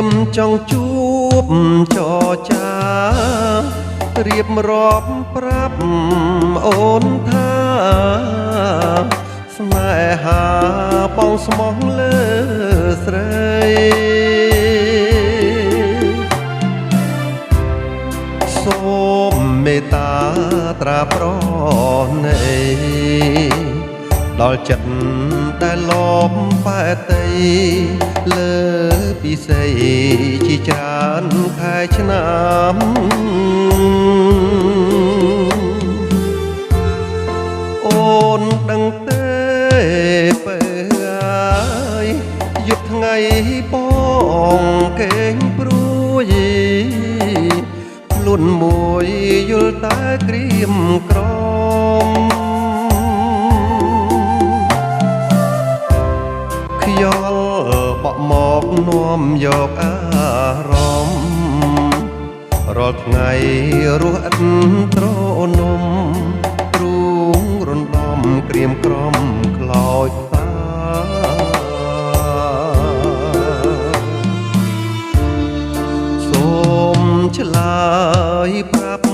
មចង់ជួបចរចារៀបរាប់ប្រាប់អូនថាស្នេហាបងស្មោះលើស្រីសូមមេត្តាត្រាប្រណីដល់ចិត្តដែលលបបែតីលើពិសីជាច្រើនខែឆ្នាំអូនដឹងទេពេលហើយយប់ថ្ងៃបងកេងព្រួយខ្លួនមួយយល់តែក្រៀមក្រំខ្យល់បក់មកនាំយកអារម្មណ៍រាល់ថ្ងៃរស់ឥតត្រនំទ្រូងរំដំក្រៀមក្រំខ្លោចតាសូមឆ្លើយប្រាប់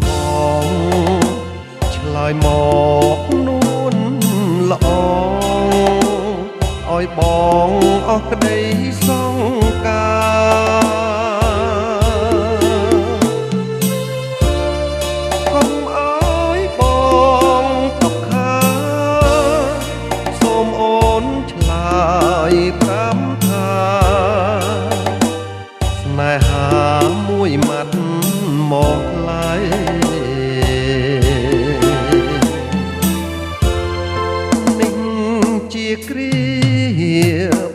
ផងឆ្លើយមកនួនល្អឲ្យបងអស់ក្តីសង្ការកុំឲ្យបងទុក្ខាសូមអូនឆ្លើយប្រាប់ថាស្នេហាមួយម៉ាត់មកថ្លៃនេះជាគ្រា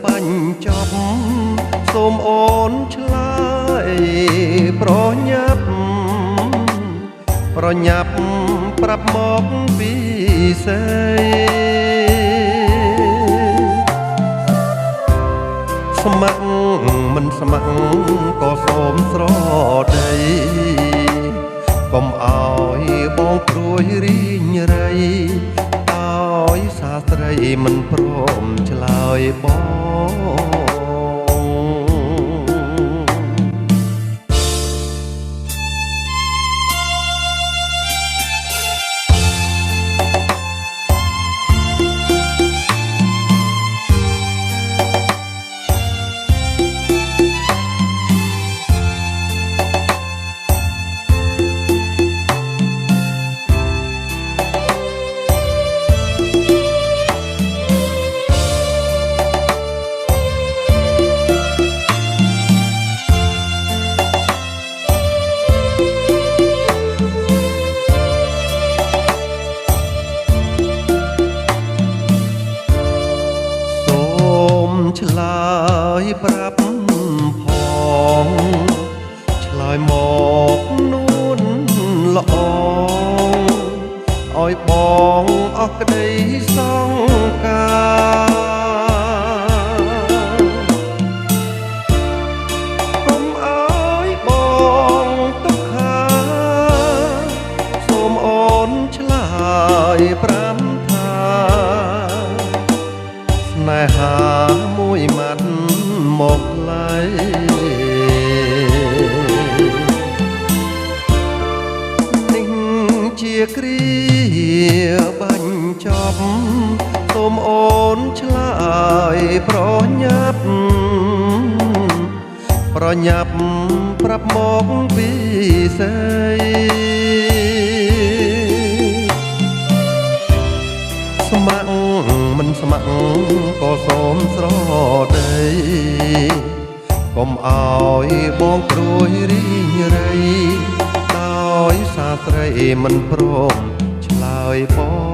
បាញ់ចប់សូមអូនឆ្លើយប្រញាប់ប្រាប់មកពីសេស្ម័គ្រមិនស្ម័គ្រក៏សូមស្រដីកុំឲ្យបងព្រួយរីងរៃឲ្យសាស្ត្រីមិនព្រមឆ្លើយបងឆ្លើយប្រាប់ផងឆ្លើយមកនួនល្អឲ្យបងអស់ក្តីសង្ការកុំឲ្យបងទុក្ខាសូមអូនឆ្លើយប្រាប់ថាស្នេហាមួយម៉ាត់មកឡៃនេះជាគ្រាបាញ់ចប់សូមអូនឆ្លើយប្រញាប់ប្រាប់មកពីសេស្ម័គ្រមិនស្ម័គ្រក៏សូមស្រដីកុំឲ្យបងព្រួយរីងរៃដោយសាស្ត្រីមិនព្រមឆ្លើយបង